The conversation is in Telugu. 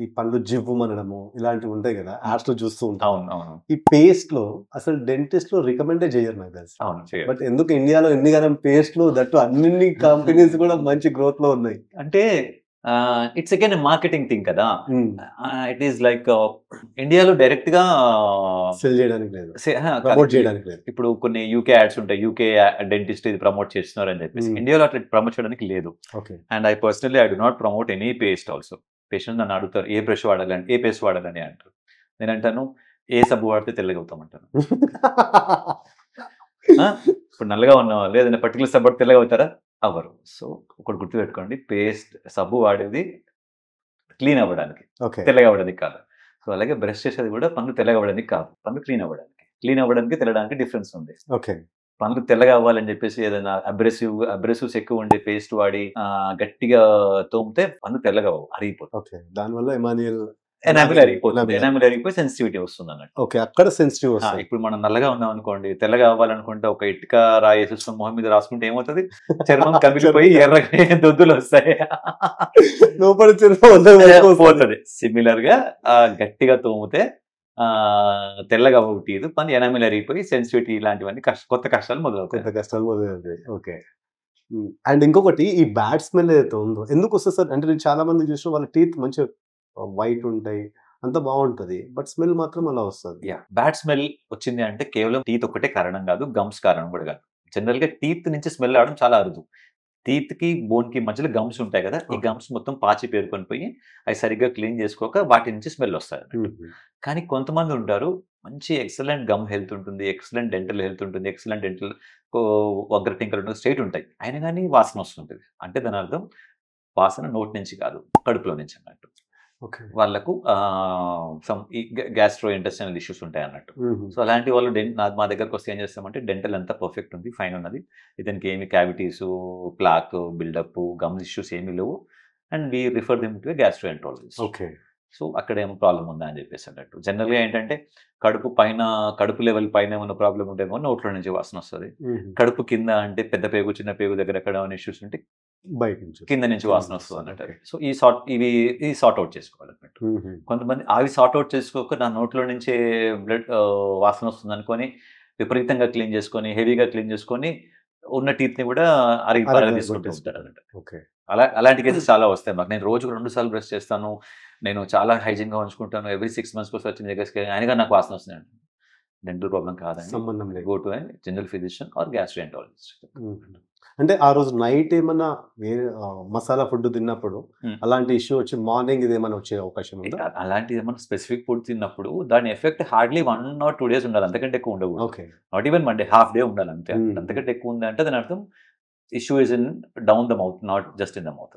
ఈ పళ్ళు జివ్వు మనడము ఇలాంటివి ఉంటాయి కదా, యాడ్స్ లో చూస్తూ ఉంటాం. అవును అవును ఈ పేస్ట్ లో అసలు డెంటిస్ట్ లో రికమెండే చేయరు నాకు తెలిసి. అవును చేయరు. బట్ ఎందుకు ఇండియాలో ఎన్ని గణం పేస్ట్లు దట్టు అన్ని కంపెనీస్ కూడా మంచి గ్రోత్ లో ఉన్నాయి. అంటే ఇట్స్ అగైన్ మార్కెటింగ్ థింగ్ కదా. ఇట్ ఈస్ లైక్ ఇండియాలో డైరెక్ట్ గా సెల్ చేయడానికి లేదు, ప్రమోట్ చేయడానికి లేదు. ఇప్పుడు కొన్ని యూకే యాడ్స్ ఉంటాయి, యూకే డెంటిస్ట్ ఇది ప్రమోట్ చేస్తున్నారు అని చెప్పేసి. ఇండియాలో అట్లా ప్రమోట్ చేయడానికి లేదు. And I personally I do not promote any paste also. Patient నన్ను అడుగుతారు ఏ బ్రష్ వాడాలని, ఏ పేస్ట్ వాడాలని అంటారు. నేను అంటాను ఏ సబ్బు వాడితే తెల్లగా అవుతామంటాను. ఇప్పుడు నల్లగా ఉన్న వాళ్ళు ఏదైనా పర్టికులర్ సబ్బు వాడితే తెల్లగా అవుతారా? అవ్వరు. సో ఒకటి గుర్తుపెట్టుకోండి, పేస్ట్ సబ్బు వాడేది క్లీన్ అవ్వడానికి, తెల్లగా అవ్వడానికి కాదు. సో అలాగే బ్రష్ చేసేది కూడా పనులు తెల్లగా అవ్వడానికి కాదు, పనులు క్లీన్ అవ్వడానికి. క్లీన్ అవ్వడానికి తెల్లడానికి డిఫరెన్స్ ఉంది. పనులు తెల్లగా అవ్వాలని చెప్పేసి ఏదైనా అబ్రెసివ్స్ ఎక్కువ ఉండే పేస్ట్ వాడి గట్టిగా తోమితే పనులు తెల్లగా అరిగిపోతుంది. దానివల్ల ఎనామిల్ అరిగిపోయి సెన్సిటివిటీ వస్తుంది అన్నట్టు. అక్కడ సెన్సిటివ్. ఇప్పుడు మనం నల్లగా ఉన్నాం అనుకోండి, తెల్లగా అవ్వాలనుకుంటే ఒక ఇటుక రాయేసుకుని మొహం మీద రాసుకుంటే ఏమవుతుంది? చర్మం కమిలిపోయి ఎర్రగా దొద్దులు వస్తాయి, పోతుంది. సిమిలర్ గా గట్టిగా తోమితే తెల్లగా అవ్వదు, పని ఎనామిల్ అరిగిపోయి సెన్సిటివిటీ ఇలాంటివన్నీ కొత్త కష్టాలు మొదలవుతాయి. ఓకే. అండ్ ఇంకొకటి, ఈ బ్యాడ్ స్మెల్ ఏదైతే ఉందో ఎందుకు వస్తుంది సార్? అంటే నేను చాలా మంది చూసిన వాళ్ళ టీత్ మంచిగా వైట్ ఉంటాయి, అంత బాగుంటది, బట్ స్మెల్ మాత్రం అలా వస్తుంది. బ్యాడ్ స్మెల్ వచ్చింది అంటే కేవలం టీత్ ఒకటే కారణం కాదు, గమ్స్ కారణం కూడా కాదు. జనరల్ గా టీత్ నుంచి స్మెల్ రావడం చాలా అరుదు. టీత్ కి బోన్ కి మధ్యలో గమ్స్ ఉంటాయి కదా, ఈ గమ్స్ మొత్తం పాచి పేరుకొని పోయి అవి సరిగ్గా క్లీన్ చేసుకోక వాటి నుంచి స్మెల్ వస్తాయి. కానీ కొంతమంది ఉంటారు, మంచి ఎక్సలెంట్ గమ్ హెల్త్ ఉంటుంది, ఎక్సలెంట్ డెంటల్ హెల్త్ ఉంటుంది, ఎక్సలెంట్ డెంటల్ వగ్ర టింకర్ ఉంటుంది, స్ట్రైట్ ఉంటాయి, అయినా కానీ వాసన వస్తుంటుంది. అంటే దాని అర్థం వాసన నోటి నుంచి కాదు, కడుపులో నుంచి అన్నట్టు. వాళ్ళకు గ్యాస్ట్రో ఇంటెస్టైనల్ ఇష్యూస్ ఉంటాయి అన్నట్టు. సో అలాంటి వాళ్ళు మా దగ్గరకు వస్తే ఏం చేస్తామంటే, డెంటల్ అంతా పర్ఫెక్ట్ ఉంది, ఫైన్ ఉన్నది, ఇతనికి ఏమి cavities, plaque buildup, gums issues ఏమీ లేవు, and we refer them to gastroenterologist. So అక్కడ ఏమో ప్రాబ్లం ఉందా అని చెప్పేసి అన్నట్టు. జనరల్గా ఏంటంటే కడుపు లెవెల్ పైన ఏమైనా ప్రాబ్లం ఉంటేమో నోట్లో నుంచి వాసన వస్తుంది. కడుపు కింద అంటే పెద్ద పేగు చిన్న పేగు దగ్గర ఎక్కడ ఇష్యూస్ ఉంటే బయట నుంచి కింద నుంచి వాసన వస్తుంది అన్నట్టు. సో ఇవి సార్ట్ అవుట్ చేసుకోవాలి అన్నట్టు. కొంతమంది అవి సార్ట్ అవుట్ చేసుకోక నా నోట్లో నుంచే బ్లడ్ వాసన వస్తుంది అనుకొని విపరీతంగా క్లీన్ చేసుకొని, హెవీగా క్లీన్ చేసుకొని ఉన్న టీత్ ని కూడా తీసుకుంటూ ఉంటారు అన్నట్టు. అలాంటి కేసెస్ చాలా వస్తాయి మాకు. నేను రోజుకు 2 సార్లు బ్రష్ చేస్తాను, నేను చాలా హైజీన్ గా ఉంచుకుంటాను, ఎవ్రీ 6 months కోసం వచ్చిన దగ్గరికి ఆయనగా నాకు వాసన వస్తుంది. డెంటల్ ప్రాబ్లం కాదండి, go to general physician are gastroenterologist. అంటే ఆ రోజు నైట్ ఏమన్నా వేరే మసాలా ఫుడ్ తిన్నప్పుడు అలాంటి ఇష్యూ వచ్చి మార్నింగ్ ఇది ఏమైనా వచ్చే అవకాశం ఉందా? అలాంటి ఏమైనా స్పెసిఫిక్ ఫుడ్ తిన్నప్పుడు దాని ఎఫెక్ట్ హార్డ్లీ 1 or 2 days ఉండాలి, అంతకంటే ఎక్కువ ఉండకూడదు. Not even one day, half day ఉండాలి అంతే. అంతకంటే ఎక్కువ ఉంది అంటే దాని అర్థం issue is in down the mouth, not just in the mouth.